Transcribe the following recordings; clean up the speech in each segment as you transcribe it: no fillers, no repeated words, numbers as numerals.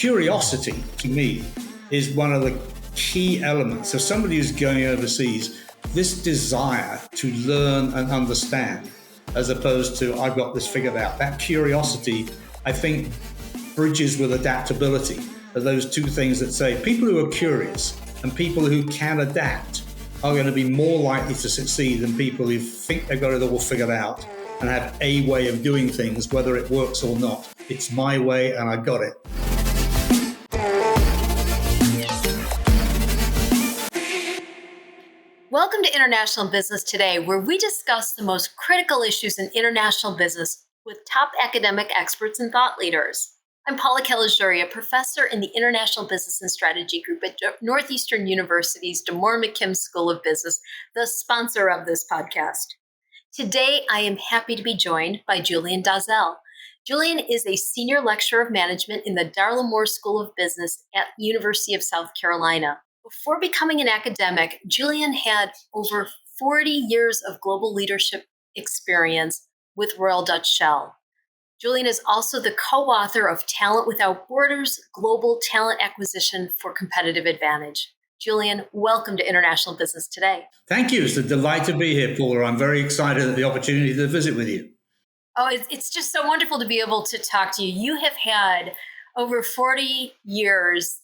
curiosity, to me, is one of the key elements of somebody who's going overseas. This desire to learn and understand, as opposed to, I've got this figured out. That curiosity, I think, bridges with adaptability. Are those two things that say people who are curious and people who can adapt are going to be more likely to succeed than people who think they've got it all figured out and have a way of doing things, whether it works or not. It's my way and I got it. Welcome to International Business Today, where we discuss the most critical issues in international business with top academic experts and thought leaders. I'm Paula Kellis-Jury, a professor in the International Business and Strategy Group at Northeastern University's DeMoore McKim School of Business, the sponsor of this podcast. Today, I am happy to be joined by Julian Dalzell. Julian is a senior lecturer of management in the Darla School of Business at the University of South Carolina. Before becoming an academic, Julian had over 40 years of global leadership experience with Royal Dutch Shell. Julian is also the co-author of Talent Without Borders, Global Talent Acquisition for Competitive Advantage. Julian, welcome to International Business Today. Thank you. It's a delight to be here, Paula. I'm very excited at the opportunity to visit with you. Oh, it's just so wonderful to be able to talk to you. You have had over 40 years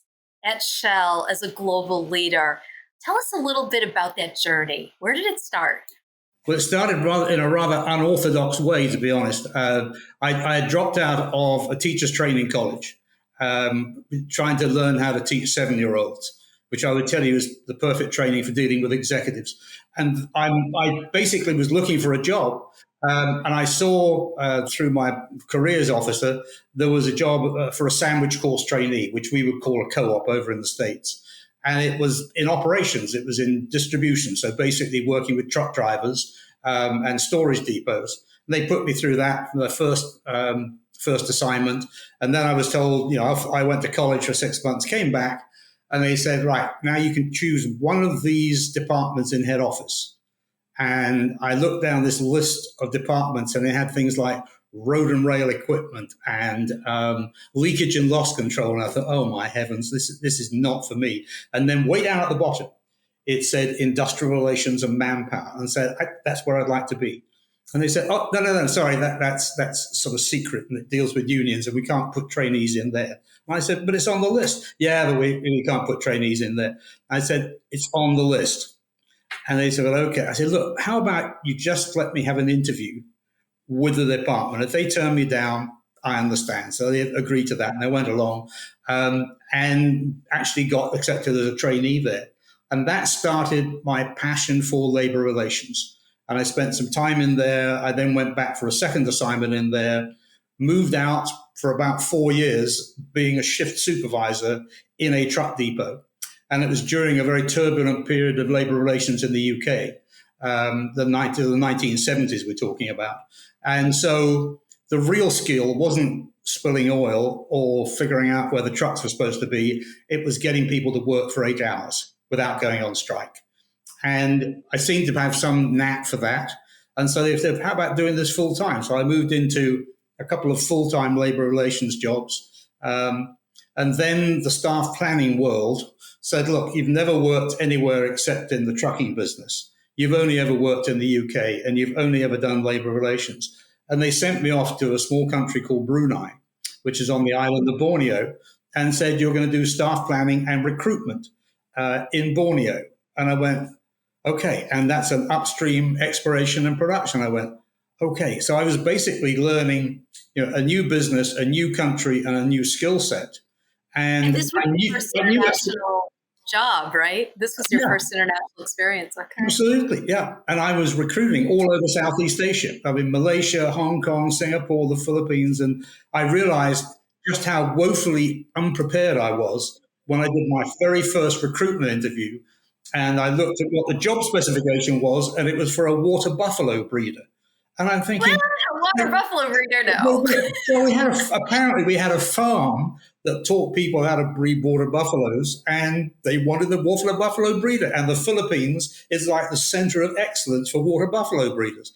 at Shell as a global leader. Tell us a little bit about that journey. Where did it start? Well, it started in a rather unorthodox way, to be honest. I had dropped out of a teacher's training college, trying to learn how to teach 7-year-olds, which I would tell you is the perfect training for dealing with executives. And I basically was looking for a job. And I saw through my careers officer, there was a job for a sandwich course trainee, which we would call a co-op over in the States. And it was in operations. It was in distribution. So basically working with truck drivers and storage depots. And they put me through that for the first assignment. And then I was told, I went to college for 6 months, came back, and they said, right, now you can choose one of these departments in head office. And I looked down this list of departments, and they had things like road and rail equipment and leakage and loss control. And I thought, oh, my heavens, this is not for me. And then way down at the bottom, it said industrial relations and manpower, and said, that's where I'd like to be. And they said, oh, no, sorry, that's sort of secret, and it deals with unions, and we can't put trainees in there. And I said, but it's on the list. Yeah, but we can't put trainees in there. I said, it's on the list. And they said, well, okay. I said, look, how about you just let me have an interview with the department? If they turn me down, I understand. So they agreed to that, and I went along and actually got accepted as a trainee there. And that started my passion for labor relations. And I spent some time in there. I then went back for a second assignment in there, moved out for about 4 years being a shift supervisor in a truck depot. And it was during a very turbulent period of labor relations in the UK, the 1970s we're talking about. And so the real skill wasn't spilling oil or figuring out where the trucks were supposed to be. It was getting people to work for 8 hours without going on strike. And I seemed to have some knack for that. And so they said, how about doing this full time? So I moved into a couple of full-time labor relations jobs. And then the staff planning world said, look, you've never worked anywhere except in the trucking business. You've only ever worked in the UK, and you've only ever done labor relations. And they sent me off to a small country called Brunei, which is on the island of Borneo, and said, you're going to do staff planning and recruitment in Borneo. And I went, okay. And that's an upstream exploration and production. I went, okay. So I was basically learning, a new business, a new country, and a new skill set. And this was your first international job, right? This was your first international experience. Okay. Absolutely, yeah. And I was recruiting all over Southeast Asia. I mean, Malaysia, Hong Kong, Singapore, the Philippines. And I realized just how woefully unprepared I was when I did my very first recruitment interview. And I looked at what the job specification was, and it was for a water buffalo breeder. And I'm thinking, a water buffalo breeder now. So apparently we had a farm that taught people how to breed water buffaloes, and they wanted the water buffalo breeder. And the Philippines is like the center of excellence for water buffalo breeders.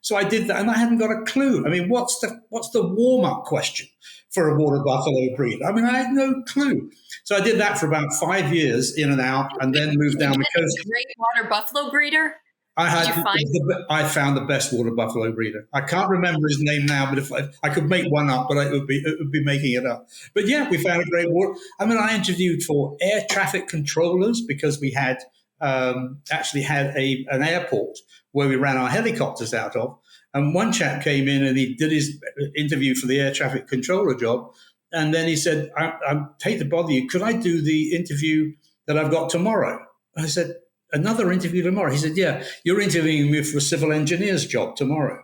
So I did that, and I hadn't got a clue. I mean, what's the warm-up question for a water buffalo breed? I mean, I had no clue. So I did that for about 5 years, in and out, and then moved down the coast. Great water buffalo breeder. I found the best water buffalo breeder. I can't remember his name now, but if I could make one up, but it would be making it up. But yeah, we found a great water. I mean, I interviewed for air traffic controllers because we had actually had an airport where we ran our helicopters out of. And one chap came in and he did his interview for the air traffic controller job. And then he said, I hate to bother you. Could I do the interview that I've got tomorrow? I said, another interview tomorrow? He said, yeah, you're interviewing me for a civil engineer's job tomorrow.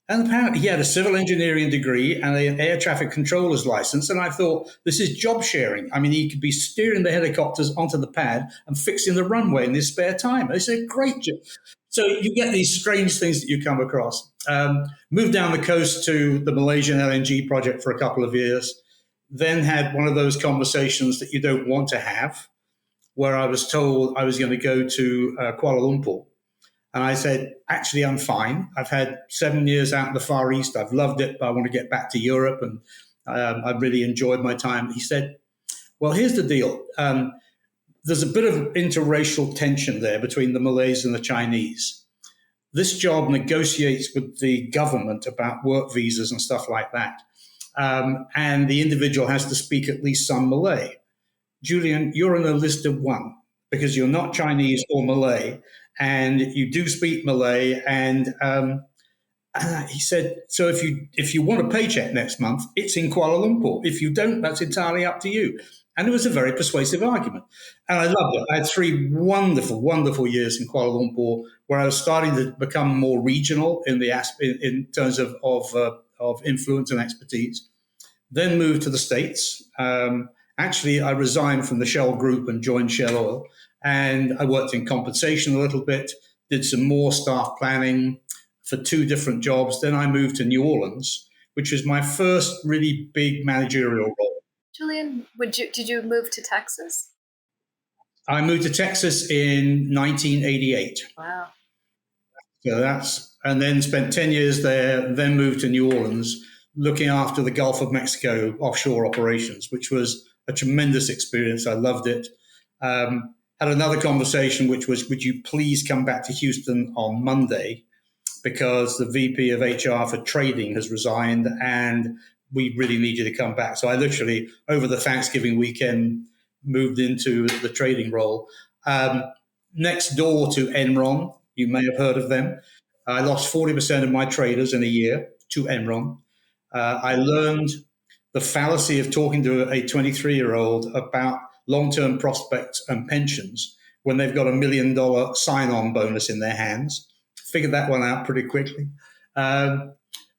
And apparently he had a civil engineering degree and an air traffic controller's license. And I thought, this is job sharing. I mean, he could be steering the helicopters onto the pad and fixing the runway in his spare time. I said, great job. So you get these strange things that you come across. Moved down the coast to the Malaysian LNG project for a couple of years. Then had one of those conversations that you don't want to have, where I was told I was going to go to Kuala Lumpur. And I said, actually, I'm fine. I've had 7 years out in the Far East. I've loved it, but I want to get back to Europe. And I've really enjoyed my time. He said, well, here's the deal. There's a bit of interracial tension there between the Malays and the Chinese. This job negotiates with the government about work visas and stuff like that. And the individual has to speak at least some Malay. Julian, you're on a list of one because you're not Chinese or Malay, and you do speak Malay. And he said, so if you want a paycheck next month, it's in Kuala Lumpur. If you don't, that's entirely up to you. And it was a very persuasive argument. And I loved it. I had 3 wonderful, wonderful years in Kuala Lumpur where I was starting to become more regional in terms of influence and expertise. Then moved to the States. Actually, I resigned from the Shell Group and joined Shell Oil. And I worked in compensation a little bit, did some more staff planning for 2 different jobs. Then I moved to New Orleans, which was my first really big managerial role. Julian, did you move to Texas? I moved to Texas in 1988. Wow. So and then spent 10 years there, then moved to New Orleans, looking after the Gulf of Mexico offshore operations, which was a tremendous experience. I loved it. Had another conversation, which was, would you please come back to Houston on Monday because the VP of HR for trading has resigned and we really need you to come back. So I literally, over the Thanksgiving weekend, moved into the trading role. Next door to Enron, you may have heard of them. I lost 40% of my traders in a year to Enron. I learned the fallacy of talking to a 23-year-old about long-term prospects and pensions when they've got $1 million sign-on bonus in their hands. Figured that one out pretty quickly.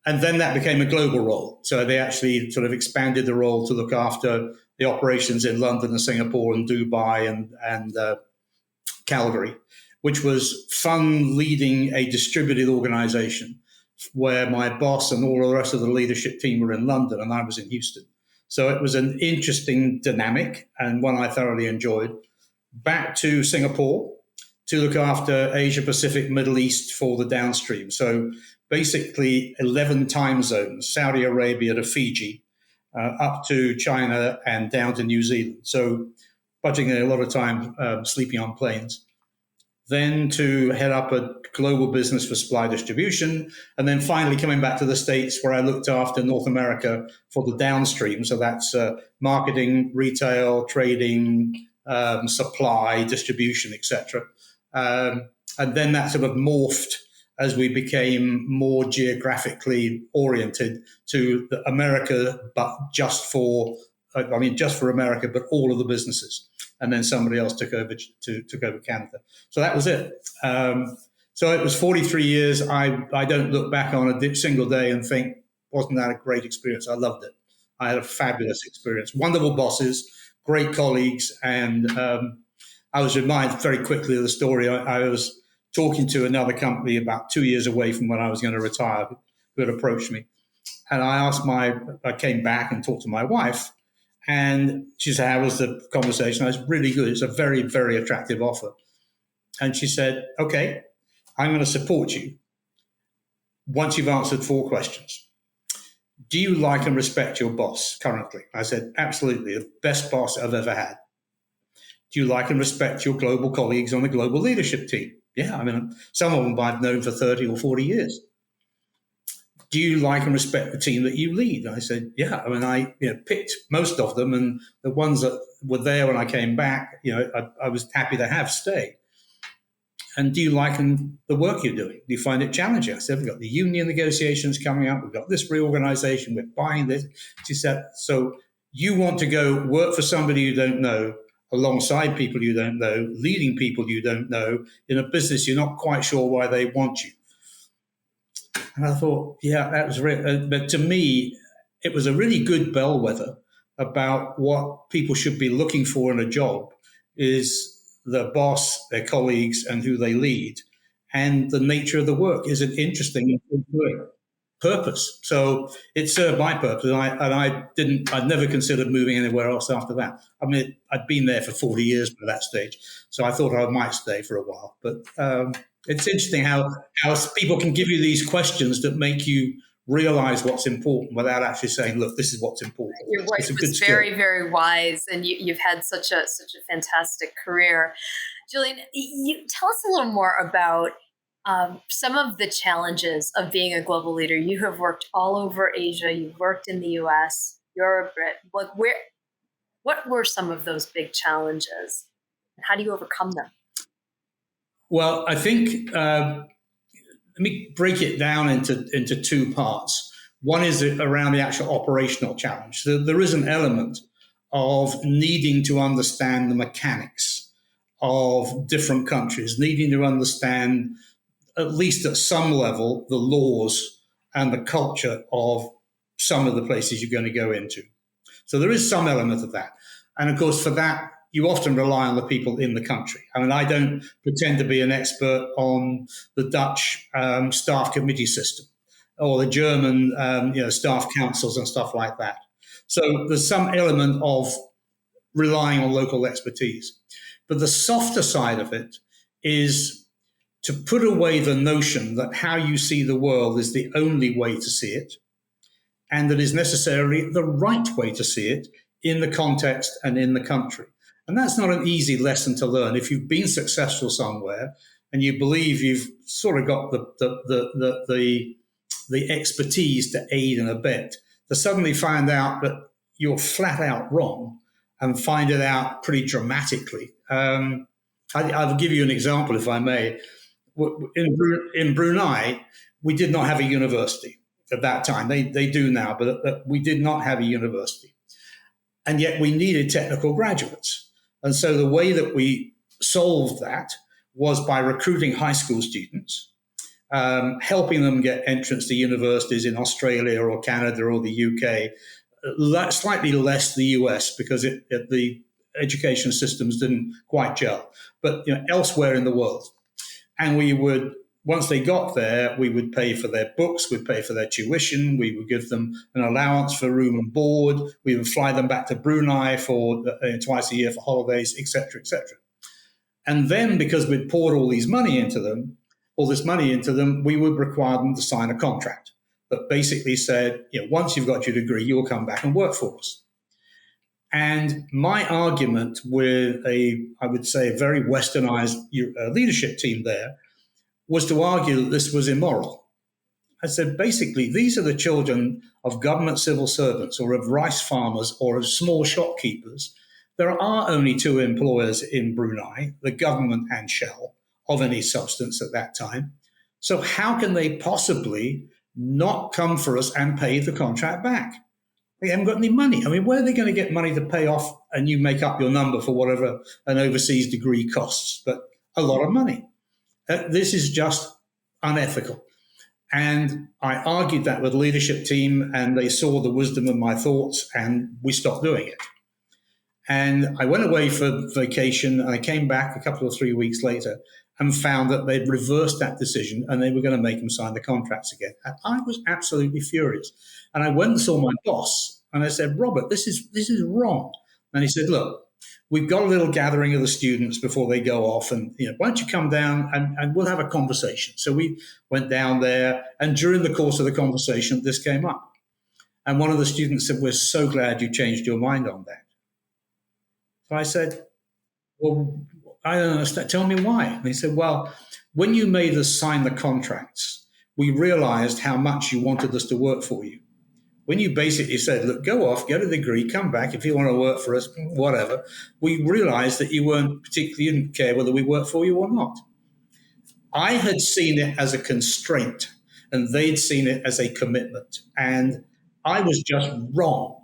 And then that became a global role. So they actually sort of expanded the role to look after the operations in London and Singapore and Dubai and Calgary, which was fun leading a distributed organization where my boss and all the rest of the leadership team were in London and I was in Houston. So it was an interesting dynamic and one I thoroughly enjoyed. Back to Singapore to look after Asia Pacific, Middle East for the downstream. So basically 11 time zones, Saudi Arabia to Fiji, up to China and down to New Zealand. So budgeting a lot of time sleeping on planes. Then to head up a global business for supply distribution, and then finally coming back to the States where I looked after North America for the downstream. So that's marketing, retail, trading, supply, distribution, etc. And then that sort of morphed as we became more geographically oriented to America, but just for America, but all of the businesses. And then somebody else took over Canada. So that was it. So it was 43 years. I don't look back on a single day and think, wasn't that a great experience? I loved it. I had a fabulous experience. Wonderful bosses, great colleagues. And I was reminded very quickly of the story. I was talking to another company about 2 years away from when I was going to retire who had approached me. And I came back and talked to my wife. And she said, how was the conversation? I was really good. It's a very, very attractive offer. And she said, okay, I'm going to support you. once you've answered 4 questions, do you like and respect your boss currently? I said, absolutely, the best boss I've ever had. Do you like and respect your global colleagues on the global leadership team? Yeah, I mean, some of them I've known for 30 or 40 years. Do you like and respect the team that you lead? I said, yeah. I mean, I picked most of them, and the ones that were there when I came back, I was happy to have stay. And do you like the work you're doing? Do you find it challenging? I said, we've got the union negotiations coming up. We've got this reorganization. We're buying this. She said, so you want to go work for somebody you don't know, alongside people you don't know, leading people you don't know, in a business you're not quite sure why they want you. And I thought, yeah, that was real. But to me, it was a really good bellwether about what people should be looking for in a job is the boss, their colleagues, and who they lead. And the nature of the work. Is it interesting and fulfilling? Purpose. So it served my purpose. And I'd never considered moving anywhere else after that. I mean, I'd been there for 40 years by that stage. So I thought I might stay for a while. But it's interesting how people can give you these questions that make you realize what's important without actually saying, look, this is what's important. Your wife was very, very wise, and you've had such a fantastic career. Julian, you tell us a little more about some of the challenges of being a global leader. You have worked all over Asia. You've worked in the U.S., Europe. What were some of those big challenges? How do you overcome them? Well, I think let me break it down into 2 parts. One is around the actual operational challenge. So there is an element of needing to understand the mechanics of different countries, needing to understand, at least at some level, the laws and the culture of some of the places you're going to go into. So there is some element of that. And of course, for that, you often rely on the people in the country. I mean, I don't pretend to be an expert on the Dutch staff committee system or the German staff councils and stuff like that. So there's some element of relying on local expertise. But the softer side of it is to put away the notion that how you see the world is the only way to see it, and that is necessarily the right way to see it in the context and in the country. And that's not an easy lesson to learn. If you've been successful somewhere and you believe you've sort of got the expertise to aid and abet, to suddenly find out that you're flat out wrong and find it out pretty dramatically. I'll give you an example, if I may. In Brunei, we did not have a university at that time. They do now, but we did not have a university. And yet we needed technical graduates. And so the way that we solved that was by recruiting high school students, helping them get entrance to universities in Australia or Canada or the UK, slightly less the US because the education systems didn't quite gel, but elsewhere in the world. And we would, once they got there, we would pay for their books, we'd pay for their tuition, we would give them an allowance for room and board, we would fly them back to Brunei for twice a year for holidays, etc., etc. And then, because we'd poured all this money into them, we would require them to sign a contract that basically said, once you've got your degree, you'll come back and work for us. And my argument with I would say, a very westernized leadership team there was to argue that this was immoral. I said, basically, these are the children of government civil servants or of rice farmers or of small shopkeepers. There are only 2 employers in Brunei, the government and Shell, of any substance at that time. So how can they possibly not come for us and pay the contract back? They haven't got any money. I mean, where are they going to get money to pay off and you make up your number for whatever an overseas degree costs? But a lot of money. This is just unethical. And I argued that with the leadership team, and they saw the wisdom of my thoughts, and we stopped doing it. And I went away for vacation, and I came back a couple or 3 weeks later and found that they'd reversed that decision and they were going to make them sign the contracts again. And I was absolutely furious. And I went and saw my boss, and I said, Robert, this is wrong. And he said, look, we've got a little gathering of the students before they go off, and why don't you come down and we'll have a conversation. So we went down there, and during the course of the conversation, this came up. And one of the students said, "We're so glad you changed your mind on that." So I said, "Well, I don't understand. Tell me why." And he said, "Well, when you made us sign the contracts, we realized how much you wanted us to work for you. When you basically said, look, go off, get a degree, come back. If you want to work for us, whatever, we realized that you didn't care whether we worked for you or not." I had seen it as a constraint, and they'd seen it as a commitment. And I was just wrong.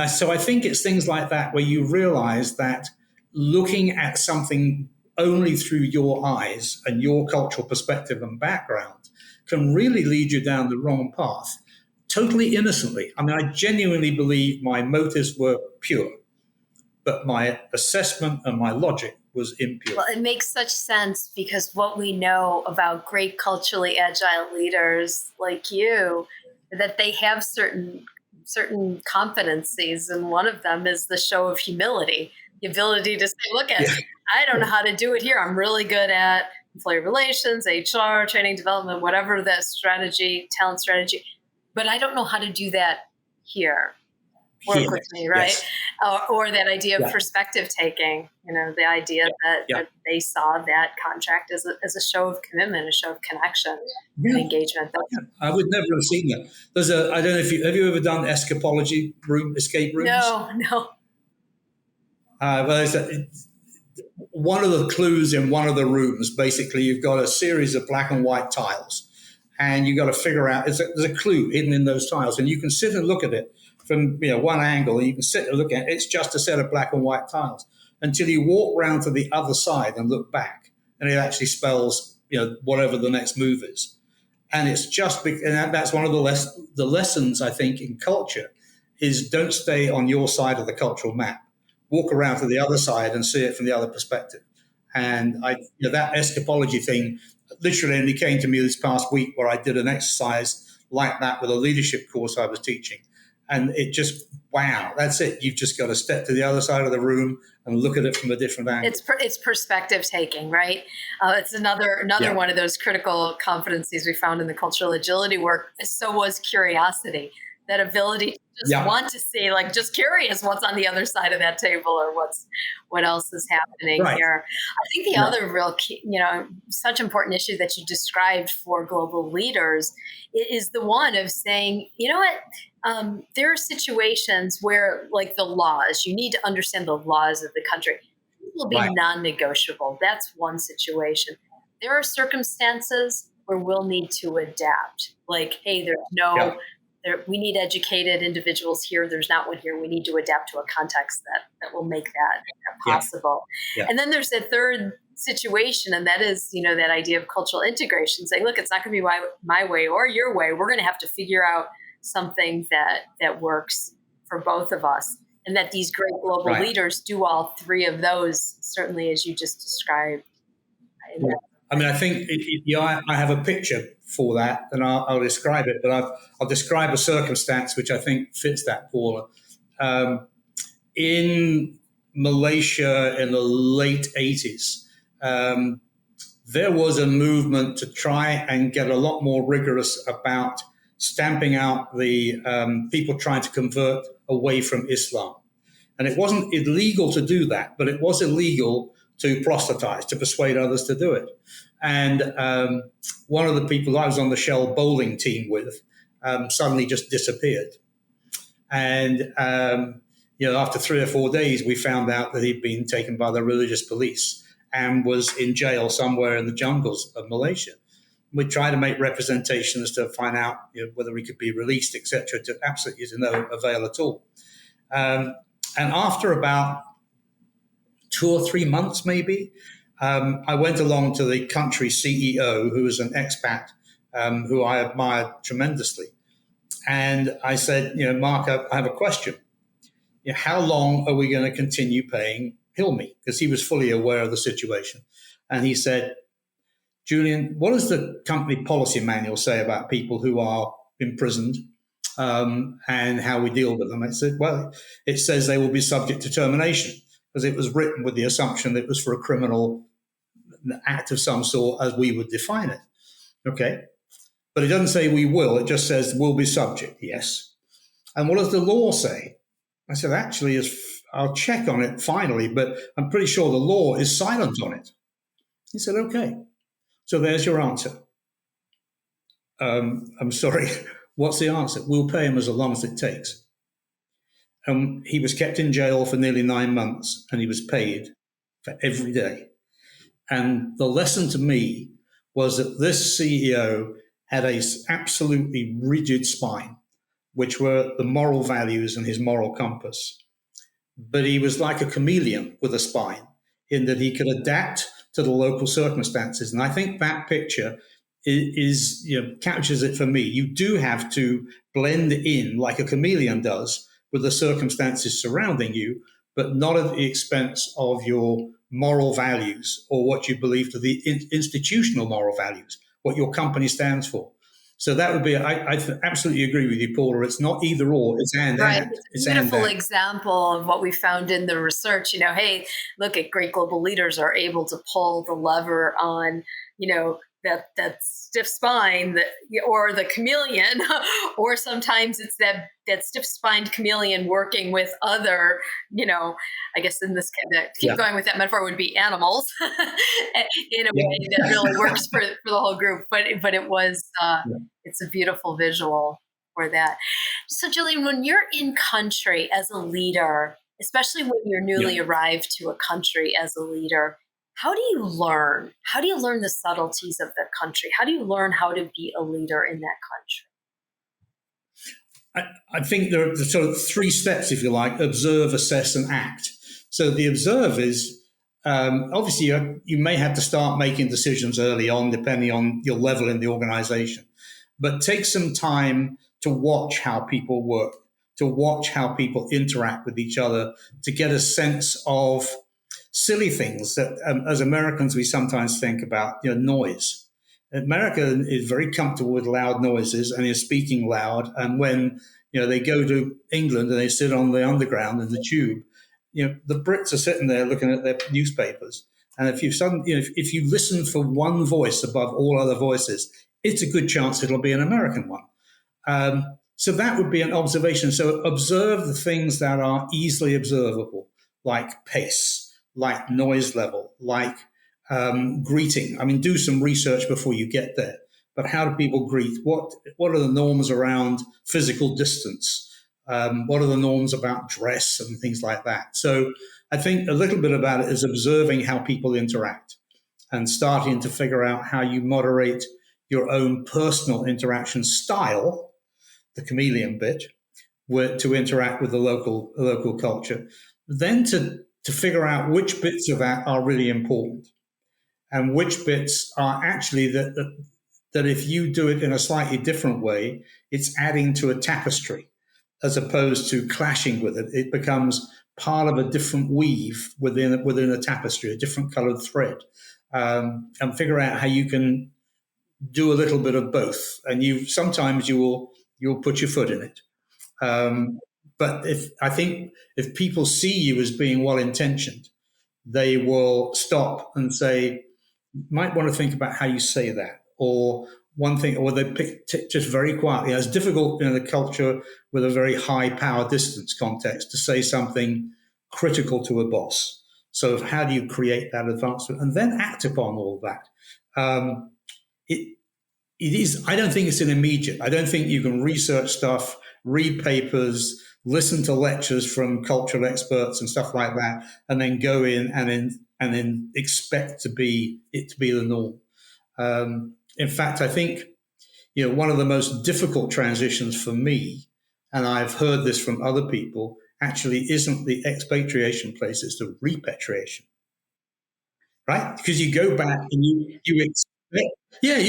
So I think it's things like that where you realize that looking at something only through your eyes and your cultural perspective and background can really lead you down the wrong path, totally innocently. I mean, I genuinely believe my motives were pure, but my assessment and my logic was impure. Well, it makes such sense because what we know about great culturally agile leaders like you, that they have certain competencies, and one of them is the show of humility, the ability to say, look, I don't know how to do it here. I'm really good at employee relations, HR, training development, whatever that strategy, talent strategy, but I don't know how to do that here. Work with me, right? Yes. Or that idea of perspective taking, the idea that they saw that contract as a show of commitment, a show of connection and engagement. I would never have seen that. I don't know if have you ever done escapology escape rooms? No. One of the clues in one of the rooms, basically, you've got a series of black and white tiles, and you've got to figure out, there's a clue hidden in those tiles, and you can sit and look at it from one angle, and you can sit and look at it. It's just a set of black and white tiles until you walk round to the other side and look back, and it actually spells whatever the next move is. And it's just, and that's one of the lessons I think in culture is don't stay on your side of the cultural map. Walk around to the other side and see it from the other perspective. And that escapology thing literally only came to me this past week, where I did an exercise like that with a leadership course I was teaching. And it just, wow, that's it. You've just got to step to the other side of the room and look at it from a different angle. It's perspective taking, right? It's another one of those critical competencies we found in the cultural agility work. So was curiosity, that ability to just want to see, like, just curious what's on the other side of that table, or what else is happening here. I think the other real key, such important issue that you described for global leaders is the one of saying, there are situations where, like, the laws, you need to understand the laws of the country. It will be non-negotiable. That's one situation. There are circumstances where we'll need to adapt. Like, hey, there's we need educated individuals here. There's not one here. We need to adapt to a context that will make that possible. Yeah. And then there's a third situation, and that is, that idea of cultural integration. Saying, look, it's not going to be my way or your way. We're going to have to figure out something that works for both of us. And that these great global leaders do all three of those, certainly as you just described. I mean, I think I have a picture for that, and I'll describe it, but I'll describe a circumstance which I think fits that, Paula. In Malaysia in the late 80s, there was a movement to try and get a lot more rigorous about stamping out the people trying to convert away from Islam. And it wasn't illegal to do that, but it was illegal to proselytize, to persuade others to do it. And one of the people I was on the Shell bowling team with suddenly just disappeared. And, after 3 or 4 days, we found out that he'd been taken by the religious police and was in jail somewhere in the jungles of Malaysia. We tried to make representations to find out whether he could be released, etc., to absolutely to no avail at all. And after about 2 or 3 months, maybe, I went along to the country CEO, who was an expat, who I admired tremendously. And I said, Mark, I have a question. How long are we going to continue paying Hilmi? Because he was fully aware of the situation. And he said, Julian, what does the company policy manual say about people who are imprisoned and how we deal with them? I said, well, it says they will be subject to termination. because it was written with the assumption that it was for a criminal act of some sort as we would define it. Okay. But it doesn't say we will, it just says will be subject, yes. And what does the law say? I said, actually, I'll check on it finally, but I'm pretty sure the law is silent on it. He said, okay. So there's your answer. I'm sorry, what's the answer? We'll pay him as long as it takes. He was kept in jail for nearly 9 months, and he was paid for every day. And the lesson to me was that this CEO had a absolutely rigid spine, which were the moral values and his moral compass. But he was like a chameleon with a spine, in that he could adapt to the local circumstances. And I think that picture is captures it for me. You do have to blend in like a chameleon does with the circumstances surrounding you, but not at the expense of your moral values or what you believe to the institutional moral values, what your company stands for. So that would be, I absolutely agree with you, Paula. It's not either or, it's and. Right. And. It's a beautiful example of what we found in the research. Hey, look at great global leaders are able to pull the lever on, that stiff spine or the chameleon, or sometimes it's that stiff-spined chameleon working with other, I guess in this going with that metaphor would be animals in a way that really works for the whole group. But it was, it's a beautiful visual for that. So Julian, when you're in country as a leader, especially when you're newly arrived to a country as a leader, how do you learn? How do you learn the subtleties of the country? How do you learn how to be a leader in that country? I think there are sort of 3 steps, if you like: observe, assess, and act. So the observe is, obviously, you may have to start making decisions early on, depending on your level in the organization. But take some time to watch how people work, to watch how people interact with each other, to get a sense of silly things that as Americans we sometimes think about, noise. America is very comfortable with loud noises and is speaking loud. And when they go to England and they sit on the underground in the tube, the Brits are sitting there looking at their newspapers. And if if you listen for one voice above all other voices, it's a good chance it'll be an American one. So that would be an observation. So observe the things that are easily observable, like pace, like noise level, like greeting. I mean, do some research before you get there. But how do people greet? What are the norms around physical distance? What are the norms about dress and things like that? So I think a little bit about it is observing how people interact and starting to figure out how you moderate your own personal interaction style, the chameleon bit, to interact with the local culture. Then to figure out which bits of that are really important and which bits are actually that if you do it in a slightly different way, it's adding to a tapestry as opposed to clashing with it. It becomes part of a different weave within a tapestry, a different colored thread, and figure out how you can do a little bit of both. And sometimes you'll put your foot in it. But if people see you as being well-intentioned, they will stop and say, you might want to think about how you say that. Or one thing, or they pick just very quietly. It's difficult in a culture with a very high power distance context to say something critical to a boss. So how do you create that advancement and then act upon all that? It is, I don't think it's an immediate. I don't think you can research stuff, read papers, listen to lectures from cultural experts and stuff like that, and then go in and then expect it to be the norm. In fact, I think one of the most difficult transitions for me, and I've heard this from other people, actually isn't the expatriation place; it's the repatriation, right? Because you go back and you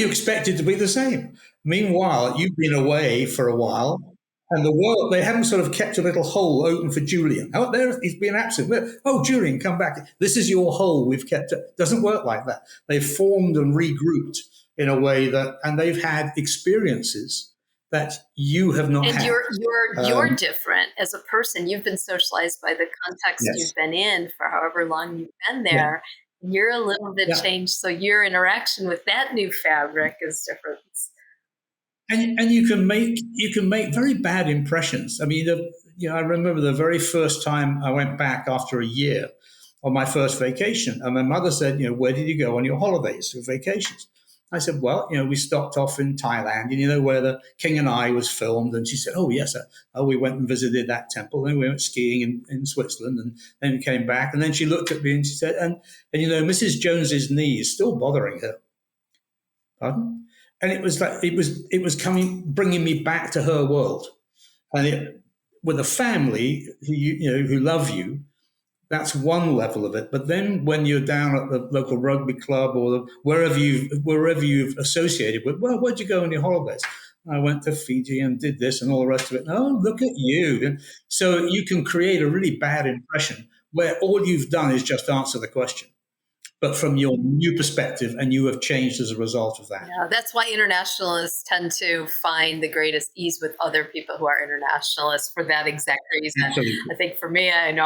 expect it to be the same. Meanwhile, you've been away for a while. And the world, they haven't sort of kept a little hole open for Julian. Oh, there, he's been absent. Oh, Julian, come back. This is your hole. We've kept it. Doesn't work like that. They've formed and regrouped in a way and they've had experiences that you have not And had. you're different as a person. You've been socialized by the context Yes. you've been in for however long you've been Yeah. there. You're a little bit Yeah. changed, so your interaction with that new fabric is different. And you can make very bad impressions. I mean, I remember the very first time I went back after a year on my first vacation, and my mother said, "Where did you go on your holidays or vacations?" I said, "Well, we stopped off in Thailand, and where the King and I was filmed." And she said, "Oh yes, we went and visited that temple, and we went skiing in Switzerland, and then we came back." And then she looked at me and she said, "And Mrs. Jones's knee is still bothering her." Pardon? And it was like it was bringing me back to her world, and with a family who love you. That's one level of it. But then when you're down at the local rugby club or wherever you've associated with, well, where'd you go on your holidays? I went to Fiji and did this and all the rest of it. Oh, look at you! And so you can create a really bad impression where all you've done is just answer the question, but from your new perspective, and you have changed as a result of that. Yeah, that's why internationalists tend to find the greatest ease with other people who are internationalists for that exact reason. Absolutely. I think for me, I know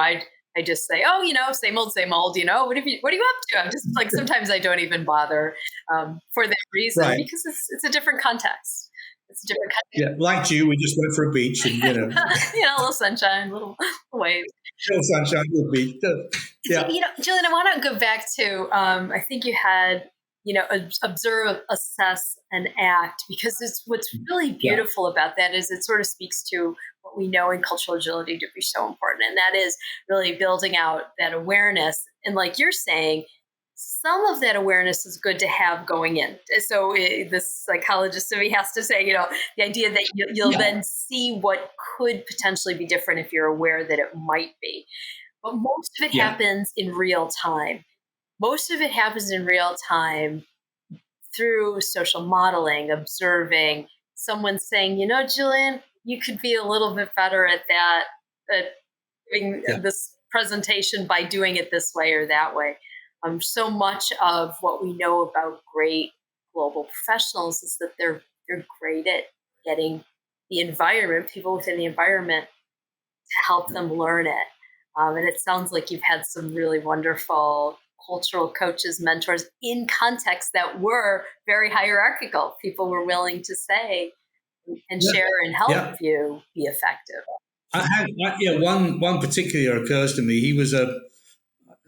I just say, oh, same old, what are you up to? I'm just like, sometimes I don't even bother for that reason, right? Because it's a different context. It's a different context. Yeah, like you, we just went for a beach and, a little sunshine, a little waves. Little sunshine, little beach. Yeah. So, Julian, I want to go back to, I think you had, observe, assess, and act, because it's what's really beautiful about that is it sort of speaks to what we know in cultural agility to be so important. And that is really building out that awareness. And like you're saying, some of that awareness is good to have going in. So this psychologist in me has to say, the idea that you'll then see what could potentially be different if you're aware that it might be. But most of it happens in real time. Most of it happens in real time through social modeling, observing, someone saying, Julian, you could be a little bit better at that, at doing this presentation by doing it this way or that way. So much of what we know about great global professionals is that they're great at getting the environment, people within the environment, to help them learn it. And it sounds like you've had some really wonderful cultural coaches, mentors in contexts that were very hierarchical. People were willing to say and share and help you be effective. I had one particular occurs to me. He was on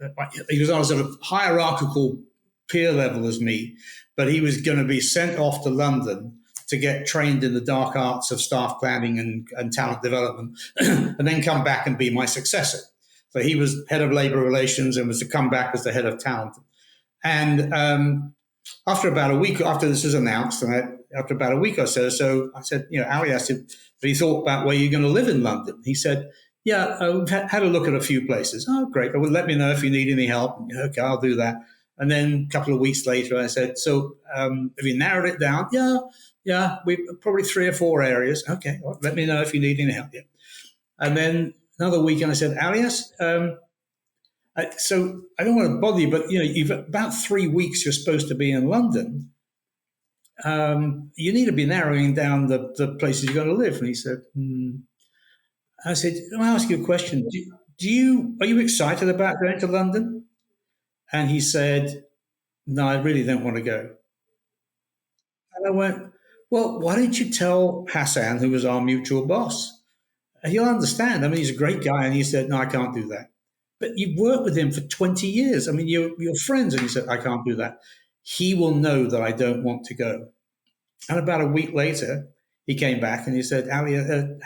a sort of hierarchical peer level as me, but he was going to be sent off to London to get trained in the dark arts of staff planning and talent development, and then come back and be my successor. So he was head of labor relations and was to come back as the head of talent. And after about a week, after this was announced, and after about a week or so I said, Ali asked him if he thought about where you're going to live in London. He said, we've had a look at a few places. Oh, great. Well, let me know if you need any help. Okay, I'll do that. And then a couple of weeks later, I said, so have you narrowed it down? Yeah, we probably 3 or 4 areas. Okay, well, let me know if you need any help. Yeah. And then another week, and I said, Alias, so I don't want to bother you, but you've about 3 weeks you're supposed to be in London. You need to be narrowing down the places you're going to live. And he said, I said, I'll ask you a question. Are you excited about going to London? And he said, no, I really don't want to go. And I went, well, why didn't you tell Hassan, who was our mutual boss? He'll understand. I mean, he's a great guy. And he said, no, I can't do that. But you've worked with him for 20 years. I mean, you're friends. And he said, I can't do that. He will know that I don't want to go. And about a week later, he came back and he said, Ali,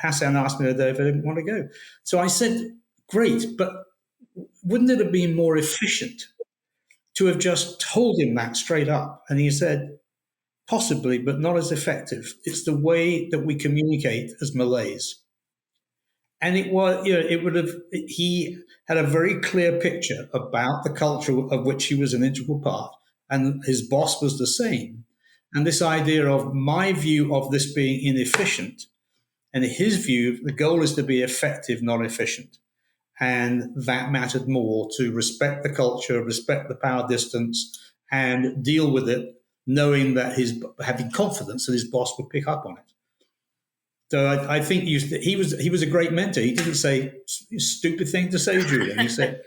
Hassan asked me the day if I didn't want to go. So I said, great, but wouldn't it have been more efficient to have just told him that straight up? And he said, possibly, but not as effective. It's the way that we communicate as Malays. And it was, he had a very clear picture about the culture of which he was an integral part, and his boss was the same. And this idea of my view of this being inefficient, and his view, the goal is to be effective, not efficient. And that mattered more, to respect the culture, respect the power distance, and deal with it, knowing that having confidence that his boss would pick up on it. So I think he was a great mentor. He didn't say stupid thing to say, Julian. He said,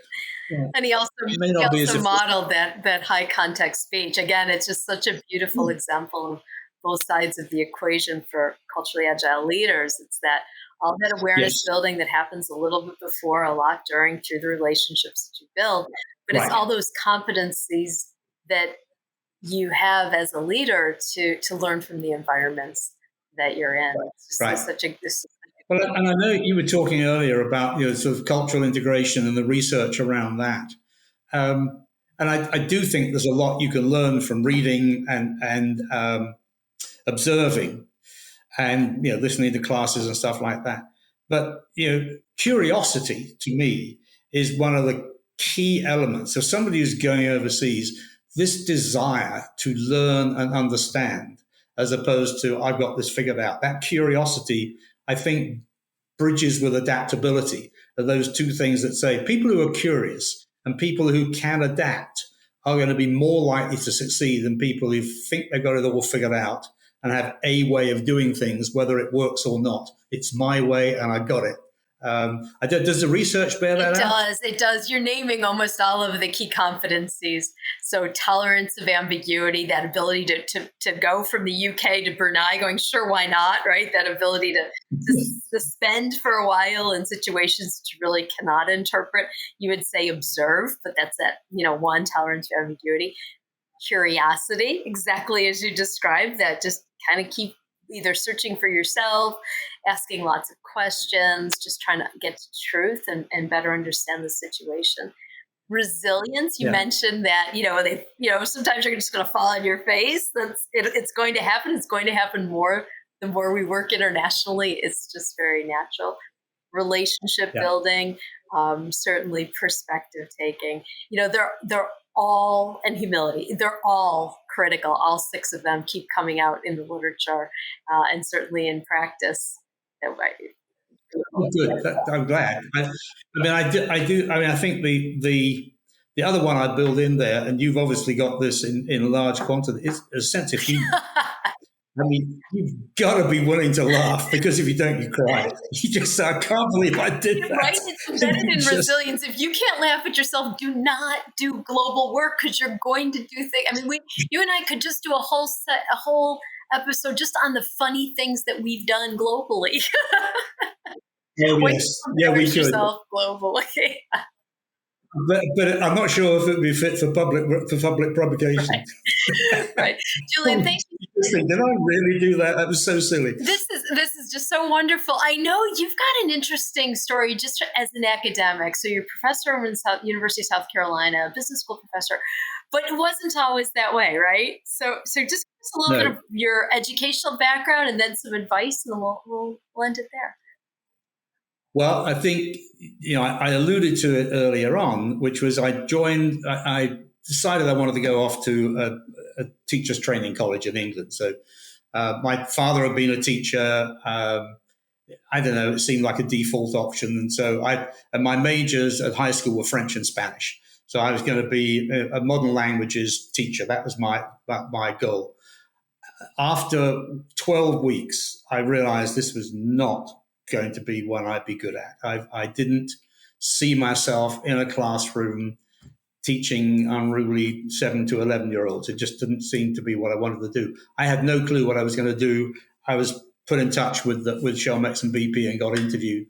yeah, And he it may not be as also if modeled that high context speech. Again, it's just such a beautiful example of both sides of the equation for culturally agile leaders. It's that all that awareness yes, building that happens a little bit before, a lot during, through the relationships that you build. But it's right, all those competencies that you have as a leader to learn from the environments that you're in. right. Such a this. Well, and I know you were talking earlier about sort of cultural integration and the research around that. And I do think there's a lot you can learn from reading and observing and listening to classes and stuff like that. But curiosity to me is one of the key elements. So somebody who's going overseas, this desire to learn and understand, as opposed to I've got this figured out. That curiosity, I think, bridges with adaptability. Are those two things that say people who are curious and people who can adapt are going to be more likely to succeed than people who think they've got it all figured out and have a way of doing things, whether it works or not. It's my way and I got it. Does the research bear that out? It does. You're naming almost all of the key competencies. So tolerance of ambiguity, that ability to go from the UK to Brunei going, sure, why not, right? That ability to suspend for a while in situations that you really cannot interpret. You would say observe, but that's that, one, tolerance of ambiguity. Curiosity, exactly as you described, that just kind of keep either searching for yourself, asking lots of questions, just trying to get to truth and better understand the situation. Resilience, you mentioned that, sometimes you're just going to fall on your face. It's going to happen. It's going to happen more the more we work internationally. It's just very natural. Relationship building, certainly perspective taking. They're all, and humility, they're all critical. All six of them keep coming out in the literature and certainly in practice. Oh, good. I'm glad. I think the other one I build in there, and you've obviously got this in large quantity, is a sense of humor. You've got to be willing to laugh, because if you don't, you cry. You just say, I can't believe I did that. Right? It's embedded in resilience. If you can't laugh at yourself, do not do global work, because you're going to do things. You and I could just do a whole episode just on the funny things that we've done globally. Oh, yes. Yeah, we could. Yourself globally. But I'm not sure if it would be fit for public publication. Right. Julian, thank you. Did I really do that? That was so silly. This is just so wonderful. I know you've got an interesting story just as an academic. So you're a professor in University of South Carolina, a business school professor, but it wasn't always that way, right? So just give us a little bit of your educational background and then some advice, and we'll end it there. Well, I think, I alluded to it earlier on, which was I decided I wanted to go off to a teacher's training college in England. So my father had been a teacher. I don't know, it seemed like a default option. And so and my majors at high school were French and Spanish. So I was going to be a modern languages teacher. That was my goal. After 12 weeks, I realized this was not going to be one I'd be good at. I didn't see myself in a classroom teaching unruly 7 to 11-year-olds. It just didn't seem to be what I wanted to do. I had no clue what I was going to do. I was put in touch with Shellmex and BP and got interviewed.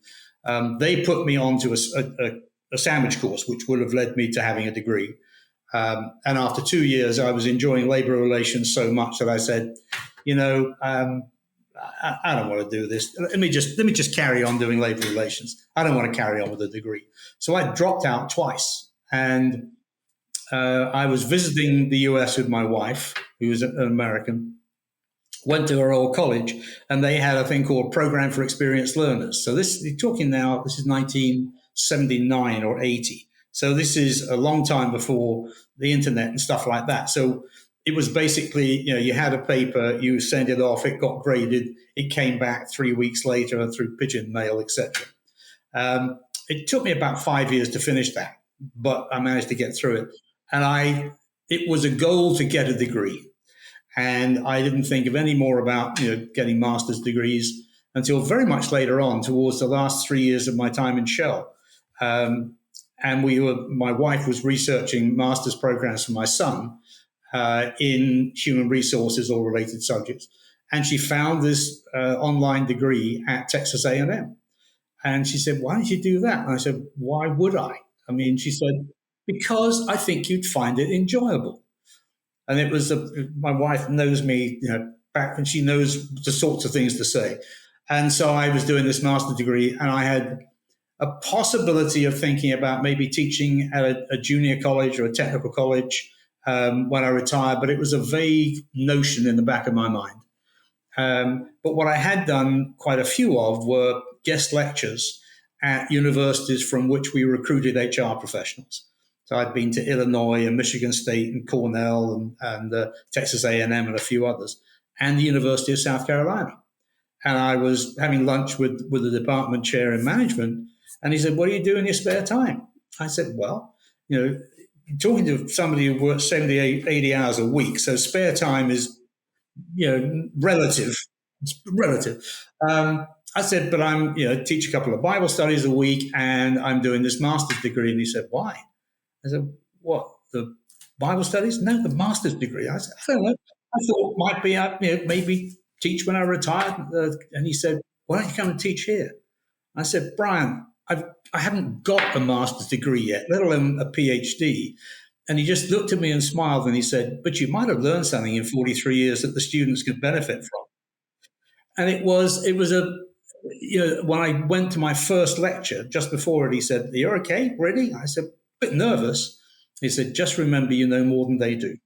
They put me onto a sandwich course, which would have led me to having a degree. And after 2 years, I was enjoying labor relations so much that I said, I don't want to do this. Let me just carry on doing labor relations. I don't want to carry on with a degree. So I dropped out twice. And I was visiting the US with my wife, who was an American, went to her old college, and they had a thing called Program for Experienced Learners. So this is 1979 or 80. So this is a long time before the internet and stuff like that. So it was basically, you had a paper, you send it off, it got graded, it came back 3 weeks later through pigeon mail, etc. It took me about 5 years to finish that, but I managed to get through it. And it was a goal to get a degree. And I didn't think of any more about, getting master's degrees. until very much later on, towards the last 3 years of my time in Shell. And my wife was researching master's programs for my son in human resources or related subjects. And she found this online degree at Texas A&M. And she said, "Why did you do that?" And I said, "Why would I?" I mean, she said, "Because I think you'd find it enjoyable." And it was my wife knows me, back, and she knows the sorts of things to say. And so I was doing this master's degree, and I had a possibility of thinking about maybe teaching at a junior college or a technical college when I retired, but it was a vague notion in the back of my mind. But what I had done quite a few of were guest lectures at universities from which we recruited HR professionals. So I'd been to Illinois and Michigan State and Cornell and Texas A&M and a few others, and the University of South Carolina. And I was having lunch with the department chair in management, and he said, "What do you do in your spare time?" I said, "Well, talking to somebody who works 70, 80 hours a week, so spare time is, relative. It's relative." I said, "But I'm, teach a couple of Bible studies a week, and I'm doing this master's degree." And he said, "Why?" I said, "What, the Bible studies?" "No, the master's degree." I said, "I don't know. I thought might be, maybe teach when I retired." And he said, "Why don't you come and teach here?" I said, "Brian, I haven't got a master's degree yet, let alone a PhD." And he just looked at me and smiled, and he said, "But you might have learned something in 43 years that the students could benefit from." And it was when I went to my first lecture, just before it, he said, "You're okay, ready?" I said, "A bit nervous." He said, "Just remember, you know more than they do."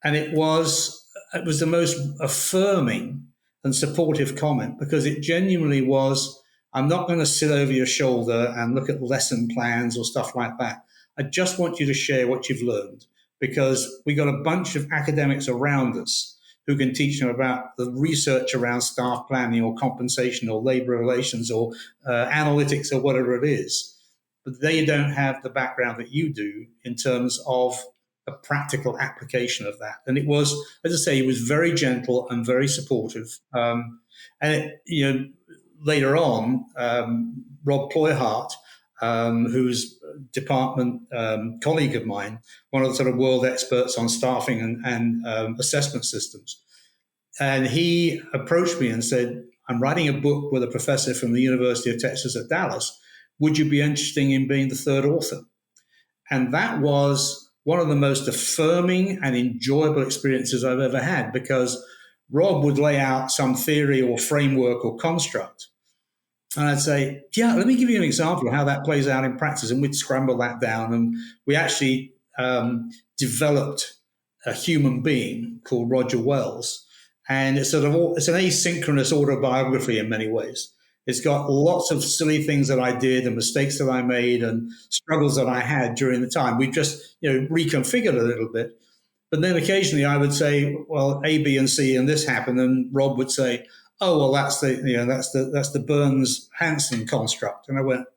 And it was the most affirming and supportive comment, because it genuinely was, "I'm not going to sit over your shoulder and look at lesson plans or stuff like that. I just want you to share what you've learned, because we got a bunch of academics around us who can teach them about the research around staff planning or compensation or labor relations or analytics or whatever it is. But they don't have the background that you do in terms of a practical application of that." And it was, as I say, he was very gentle and very supportive. Later on, Rob Ployhart, who's a department colleague of mine, one of the sort of world experts on staffing and assessment systems. And he approached me and said, "I'm writing a book with a professor from the University of Texas at Dallas. Would you be interested in being the third author?" And that was one of the most affirming and enjoyable experiences I've ever had, because Rob would lay out some theory or framework or construct. And I'd say, "Yeah, let me give you an example of how that plays out in practice." And we'd scramble that down. And we actually developed a human being called Roger Wells. And it's an asynchronous autobiography in many ways. It's got lots of silly things that I did and mistakes that I made and struggles that I had during the time. We just, reconfigured a little bit. But then occasionally I would say, "Well, A, B, and C, and this happened." And Rob would say, "Oh, well, that's the Burns-Hanson construct." And I went,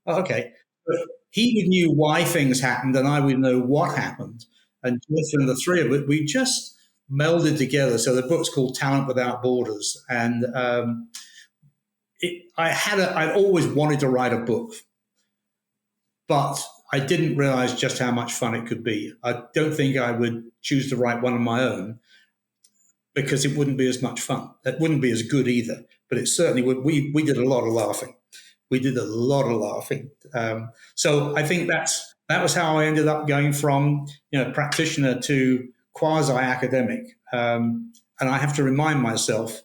"Oh, okay." But he knew why things happened, and I would know what happened. And just from the three of it, we just melded together. So the book's called Talent Without Borders, and I'd always wanted to write a book, but I didn't realize just how much fun it could be. I don't think I would choose to write one on my own, because it wouldn't be as much fun. It wouldn't be as good either, but it certainly would. We did a lot of laughing. We did a lot of laughing. So I think that was how I ended up going from practitioner to quasi-academic. And I have to remind myself,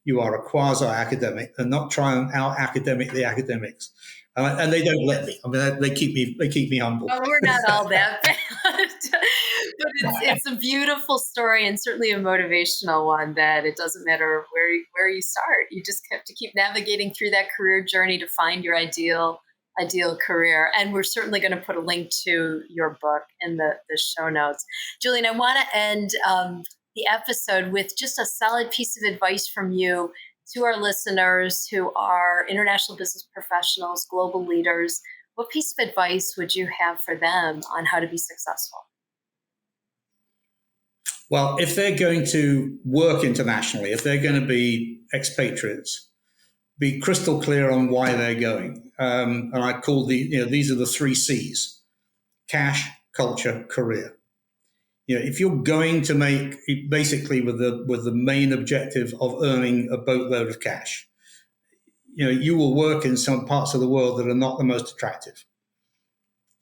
you are a quasi-academic, and not try and out-academic the academics. And they don't let me. I mean, they keep me humble. Oh, we're not all that bad. But it's a beautiful story, and certainly a motivational one, that it doesn't matter where you start. You just have to keep navigating through that career journey to find your ideal career. And we're certainly going to put a link to your book in the show notes. Julian, I want to end the episode with just a solid piece of advice from you to our listeners who are international business professionals, global leaders. What piece of advice would you have for them on how to be successful? Well, if they're going to work internationally, if they're going to be expatriates, be crystal clear on why they're going. And I call these are the 3 C's: cash, culture, career. If you're going to make basically with the main objective of earning a boatload of cash, you will work in some parts of the world that are not the most attractive.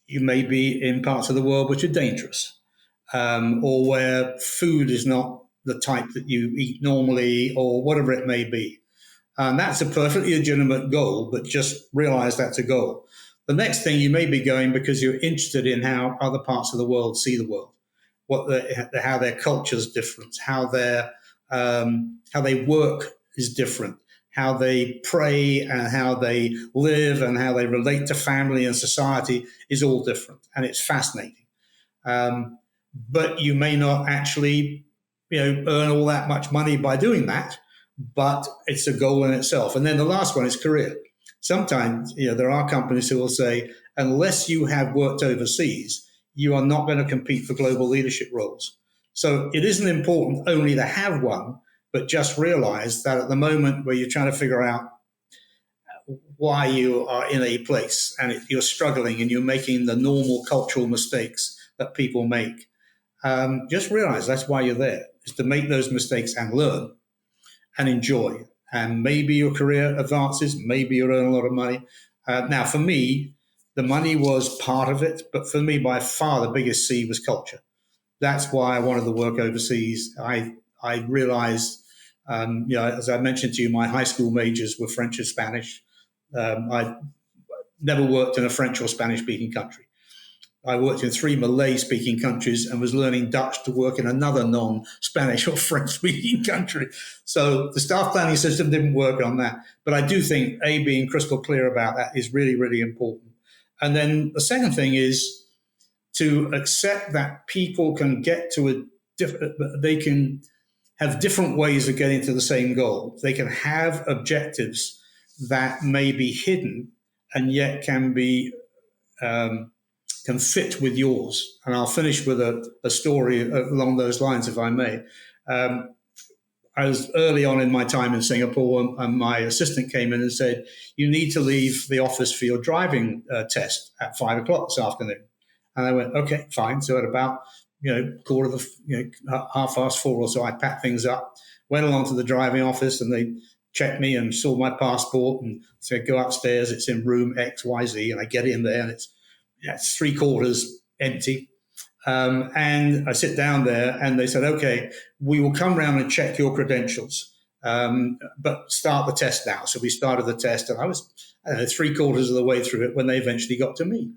You may be in parts of the world which are dangerous, or where food is not the type that you eat normally, or whatever it may be. And that's a perfectly legitimate goal, but just realize that's a goal. The next thing, you may be going because you're interested in how other parts of the world see the world, how their culture is different, how they work is different, how they pray and how they live and how they relate to family and society is all different, and it's fascinating. But you may not actually, earn all that much money by doing that, but it's a goal in itself. And then the last one is career. Sometimes, there are companies who will say, unless you have worked overseas, you are not going to compete for global leadership roles. So it isn't important only to have one, but just realize that at the moment where you're trying to figure out why you are in a place and you're struggling and you're making the normal cultural mistakes that people make, just realize that's why you're there, is to make those mistakes and learn and enjoy. And maybe your career advances, maybe you'll earn a lot of money. Now, for me, the money was part of it, but for me, by far, the biggest C was culture. That's why I wanted to work overseas. I realized, as I mentioned to you, my high school majors were French and Spanish. I never worked in a French or Spanish-speaking country. I worked in 3 Malay-speaking countries and was learning Dutch to work in another non-Spanish or French-speaking country. So the staff planning system didn't work on that. But I do think, being crystal clear about that is really, really important. And then the second thing is to accept that people can get to they can have different ways of getting to the same goal. They can have objectives that may be hidden and yet can be can fit with yours. And I'll finish with a story along those lines, if I may. I was early on in my time in Singapore, and my assistant came in and said, you need to leave the office for your driving test at 5 o'clock this afternoon. And I went, okay, fine. So at about, half past 4 or so, I packed things up, went along to the driving office, and they checked me and saw my passport and said, go upstairs. It's in room XYZ. And I get in there and it's 3/4 empty. And I sit down there and they said, okay, we will come round and check your credentials, but start the test now. So we started the test and I was 3/4 of the way through it when they eventually got to me.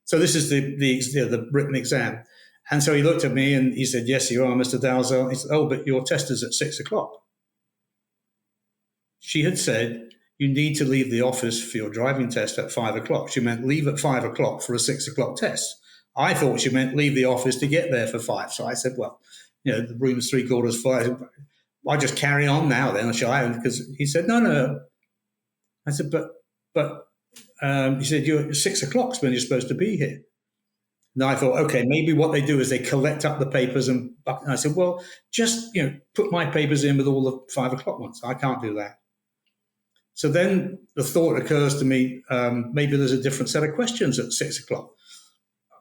So this is the written exam. And so he looked at me and he said, yes, you are, Mr. Dalzell. He said, oh, but your test is at 6 o'clock. She had said, you need to leave the office for your driving test at 5 o'clock. She meant leave at 5 o'clock for a 6 o'clock test. I thought she meant leave the office to get there for 5. So I said, well, the room's 3/4 full. I'll just carry on now then, shall I? Because he said, no. I said, but he said, you're 6 o'clock's when you're supposed to be here. And I thought, okay, maybe what they do is they collect up the papers. And I said, well, just, put my papers in with all the 5 o'clock ones. I can't do that. So then the thought occurs to me, maybe there's a different set of questions at 6 o'clock.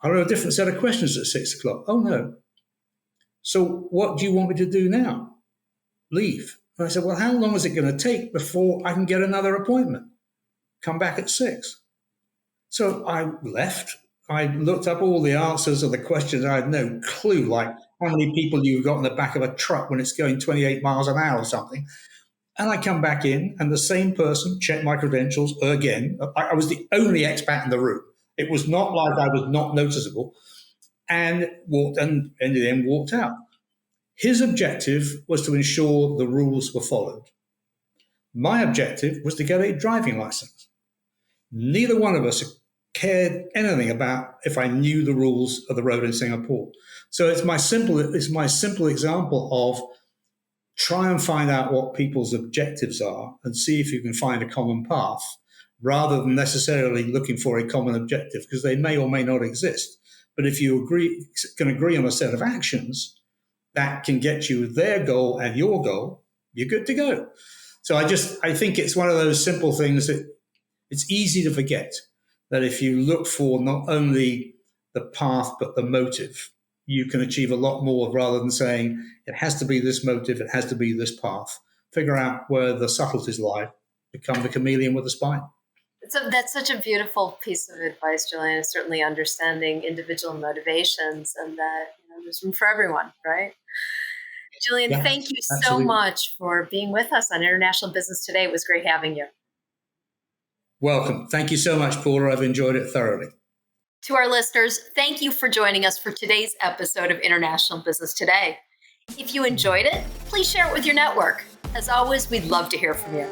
Are there a different set of questions at 6 o'clock? Oh, no. So what do you want me to do now? Leave. And I said, well, how long is it going to take before I can get another appointment? Come back at 6. So I left. I looked up all the answers of the questions. I had no clue, like how many people you've got in the back of a truck when it's going 28 miles an hour or something. And I come back in, and the same person checked my credentials again. I was the only expat in the room. It was not like I was not noticeable, and walked out. His objective was to ensure the rules were followed. My objective was to get a driving license. Neither one of us cared anything about if I knew the rules of the road in Singapore. So it's my simple example of try and find out what people's objectives are and see if you can find a common path rather than necessarily looking for a common objective, because they may or may not exist. But if you can agree on a set of actions that can get you their goal and your goal, you're good to go. So I think it's one of those simple things that it's easy to forget that if you look for not only the path, but the motive, you can achieve a lot more rather than saying it has to be this motive, it has to be this path. Figure out where the subtleties lie, become the chameleon with a spine. So that's such a beautiful piece of advice, Julian, is certainly understanding individual motivations and that there's room for everyone, right? Julian, Yeah, thank you so absolutely. much for being with us on International Business Today. It was great having you. Welcome. Thank you so much, Paula. I've enjoyed it thoroughly. To our listeners, thank you for joining us for today's episode of International Business Today. If you enjoyed it, please share it with your network. As always, we'd love to hear from you.